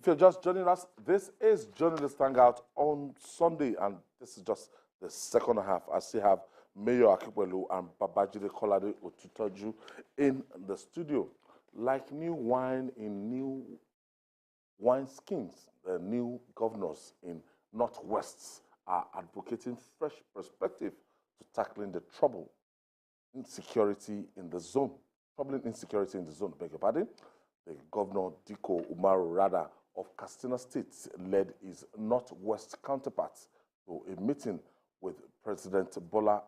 you're just joining us, this is Journalist Hangout on Sunday, and this is just the second half. I still have Mayor Akipwelu and Babajide Kolade Otutoju in the studio. Like new wine in new wine skins, the new governors in Northwest are advocating fresh perspective to tackling the insecurity in the zone. Troubling insecurity in the zone, beg your pardon. The governor, Dikko Umaru Radda of Katsina State, led his Northwest counterparts to a meeting with President Bola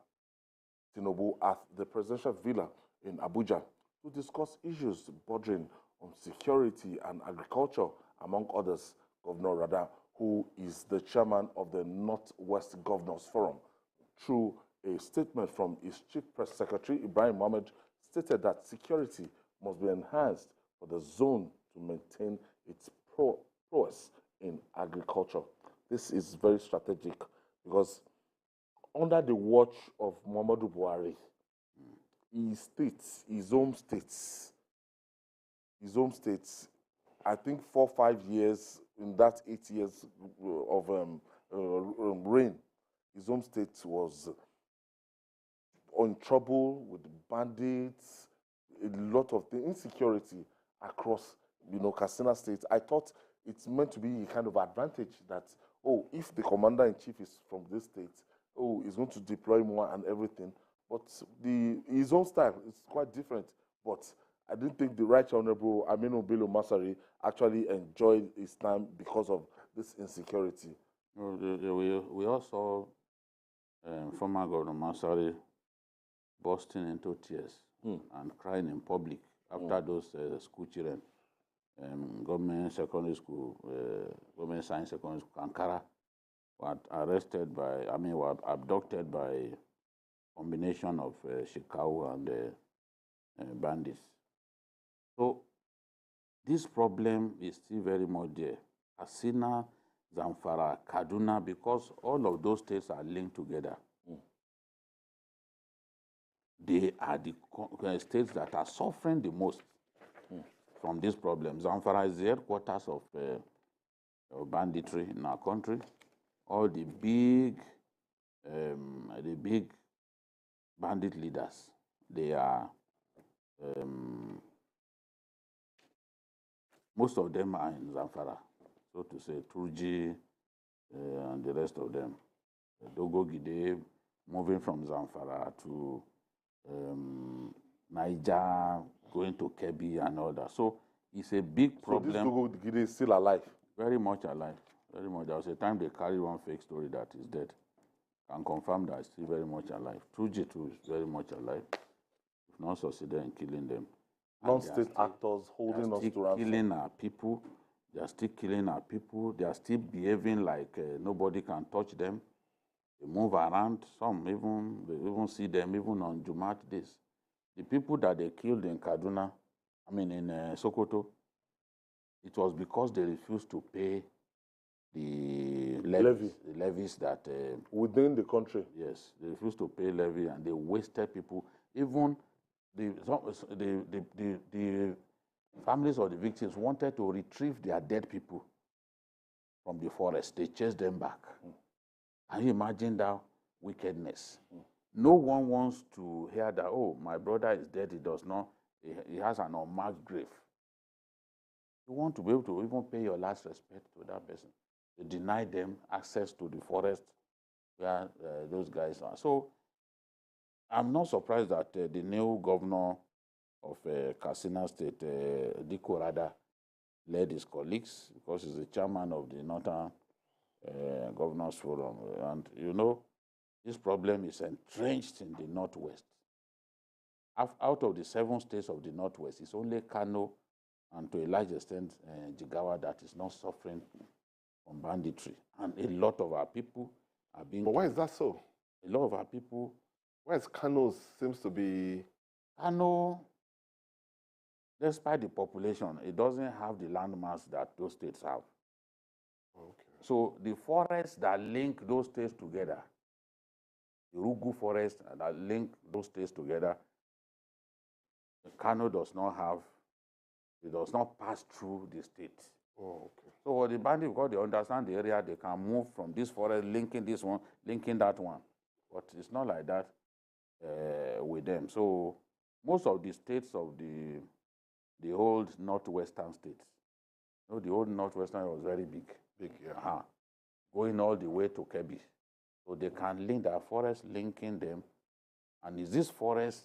Tinubu at the presidential villa in Abuja to discuss issues bordering on security and agriculture, among others. Governor Radda, who is the chairman of the Northwest Governors Forum, through a statement from his chief press secretary, Ibrahim Mohammed, stated that security must be enhanced for the zone to maintain its prowess in agriculture. This is very strategic because under the watch of Muhammadu Buhari, his home states, I think 4 or 5 years, in that 8 years of reign, his home state was in trouble with bandits, a lot of the insecurity across, Katsina State. I thought it's meant to be a kind of advantage that, oh, if the commander-in-chief is from this state, oh, he's going to deploy more and everything. But his own style is quite different. But I didn't think the Right Honorable Aminu Bello Masari actually enjoyed his time because of this insecurity. We also former Governor Masari bursting into tears and crying in public after those school children, government secondary school, government science secondary school, Ankara, were arrested by, were abducted by a combination of Shekau and bandits. So this problem is still very much there. Katsina, Zamfara, Kaduna, because all of those states are linked together. They are the states that are suffering the most from this problem. Zamfara is the headquarters of banditry in our country. All the big bandit leaders, they are, most of them are in Zamfara, so to say, Turji and the rest of them. Dogo Gide, moving from Zamfara to Niger, going to Kebbi and all that. So it's a big problem. So this Dogo Gide is still alive? Very much alive. Very much. There was a time they carried one fake story that he's dead. Can confirm that he's still very much alive. Turji too is very much alive. If not succeeded in killing them. Non-state actors holding us to ransom. Killing our people. They are still killing our people. They are still behaving like nobody can touch them. They move around. Some even see them even on Jumat days. The people that they killed in Kaduna, in Sokoto, it was because they refused to pay the levies that within the country. Yes, they refused to pay levy and they wasted people. Even the families of the victims wanted to retrieve their dead people from the forest. They chased them back. Can you imagine that wickedness? No one wants to hear that, oh, my brother is dead, he has an unmarked grave. You want to be able to even pay your last respect to that person. They deny them access to the forest where those guys are. So I'm not surprised that the new governor of Katsina State, Dikko Radda, led his colleagues because he's the chairman of the Northern Governors Forum. And this problem is entrenched in the Northwest. Out of the 7 states of the Northwest, it's only Kano and to a large extent Jigawa that is not suffering from banditry. And a lot of our people are being... But why is that so? A lot of our people... Why is Kano seems to be... Kano, despite the population, it doesn't have the landmass that those states have. Okay. So the forests that link those states together, the Rugu forest that link those states together, Kano does not have, it does not pass through the state. Oh, okay. So what the bandits, because they understand the area, they can move from this forest, linking this one, linking that one. But it's not like that with them. So most of the states of the old northwestern states, you know, the old northwestern was very big. Big, yeah. Going all the way to Kebbi. So they can link their forest, linking them. And it's this forest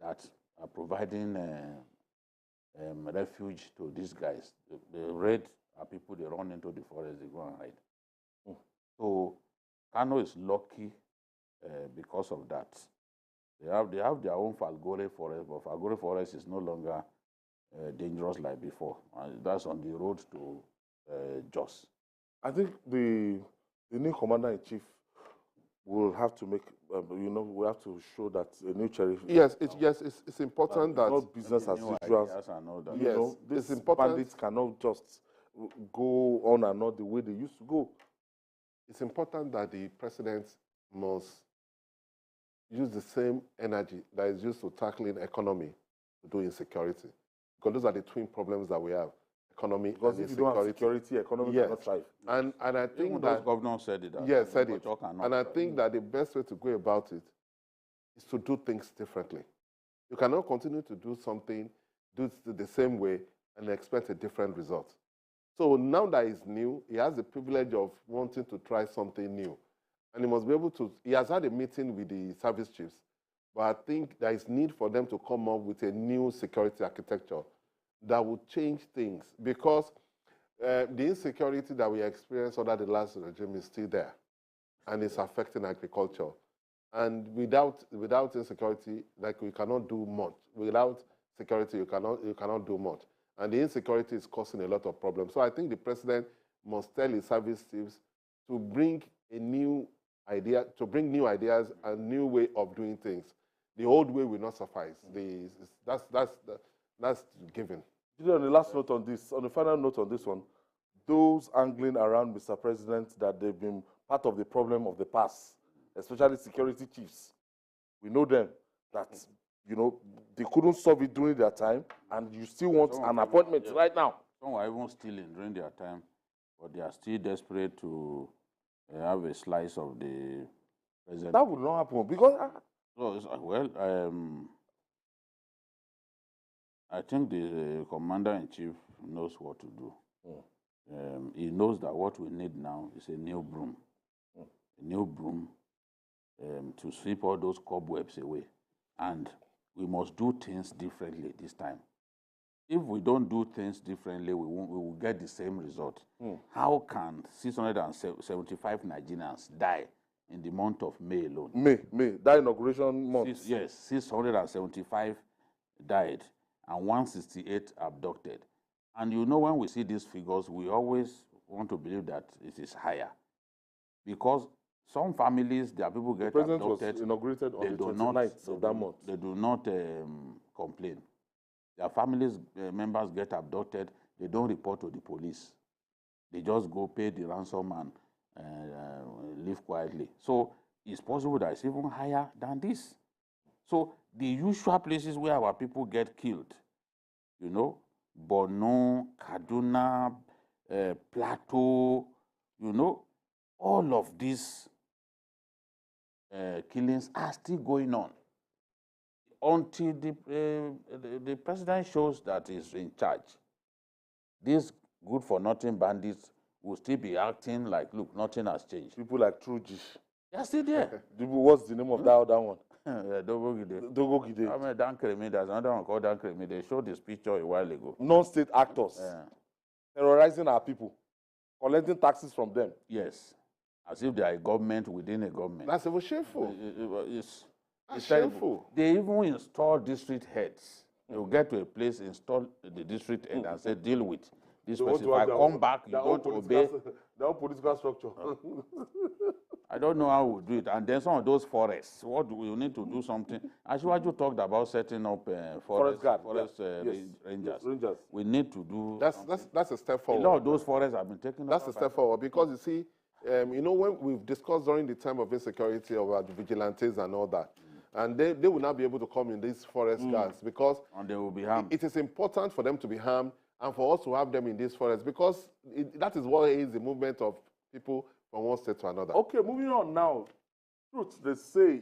that are providing refuge to these guys. The raid are people, they run into the forest, they go and hide. So Kano is lucky because of that. They have their own Falgore forest, but Falgore forest is no longer dangerous like before. That's on the road to Jos. I think the new commander-in-chief will have to make, we have to show that a new sheriff. Yes, it's important that not business as usual. Yes, These it's important. bandits cannot just go on and on the way they used to go. It's important that the president must use the same energy that is used to tackling economy to do insecurity, because those are the twin problems that we have. Economy because and if you don't have security, economy cannot thrive. And I think that governor said it. Yes, said it. And I think that the best way to go about it is to do things differently. You cannot continue to do something, do it the same way, and expect a different result. So now that he's new, he has the privilege of wanting to try something new. And he must be able to, he has had a meeting with the service chiefs, but I think there is need for them to come up with a new security architecture that would change things, because the insecurity that we experienced under the last regime is still there, and it's affecting agriculture. And without insecurity, like, we cannot do much. Without security, you cannot do much. And the insecurity is causing a lot of problems. So I think the president must tell his service chiefs to bring a new idea, to bring new ideas and new way of doing things. The old way will not suffice. That's given. On the last note on this, on the final note on this one, those angling around Mr. President that they've been part of the problem of the past, especially security chiefs, we know them, that, they couldn't solve it during their time, and you still want an appointment right now. Some were even stealing during their time, but they are still desperate to have a slice of the president. That would not happen, because... I think the commander-in-chief knows what to do. He knows that what we need now is a new broom. A new broom to sweep all those cobwebs away. And we must do things differently this time. If we don't do things differently, we will get the same result. How can 675 Nigerians die in the month of May alone? May, that inauguration month. Yes, 675 died and 168 abducted. And when we see these figures, we always want to believe that it is higher. Because some families, their people get abducted. The president was inaugurated on the 29th of that month. They do not complain. Their families members get abducted, they don't report to the police. They just go pay the ransom and live quietly. So it's possible that it's even higher than this. So the usual places where our people get killed, Borno, Kaduna, Plateau, all of these killings are still going on until the president shows that he's in charge. These good-for-nothing bandits will still be acting like, look, nothing has changed. People like Truji. They're still there. What's the name of that other one? Dogo Gide. I mean, Dan Kremi, there's another one called Dan Kremi. They showed this picture a while ago. Non-state actors terrorizing our people, collecting taxes from them. Yes, as if they are a government within a government. That's even shameful. It's shameful. They even install district heads. You get to a place, install the district head and say, deal with this person. If I come back, you don't obey. Their own political structure. I don't know how we do it. And then some of those forests, we need to do something. Ashwaju talked about setting up forest rangers. We need to do that's a step forward. A lot of those forests have been taken. That's a step forward, because you see, when we've discussed during the time of insecurity about the vigilantes and all that, and they will not be able to come in these forest guards, because and they will be harmed. It is important for them to be harmed, and for us to have them in this forest, because that is what is the movement of people from one state to another. Okay, moving on now. Truth, they say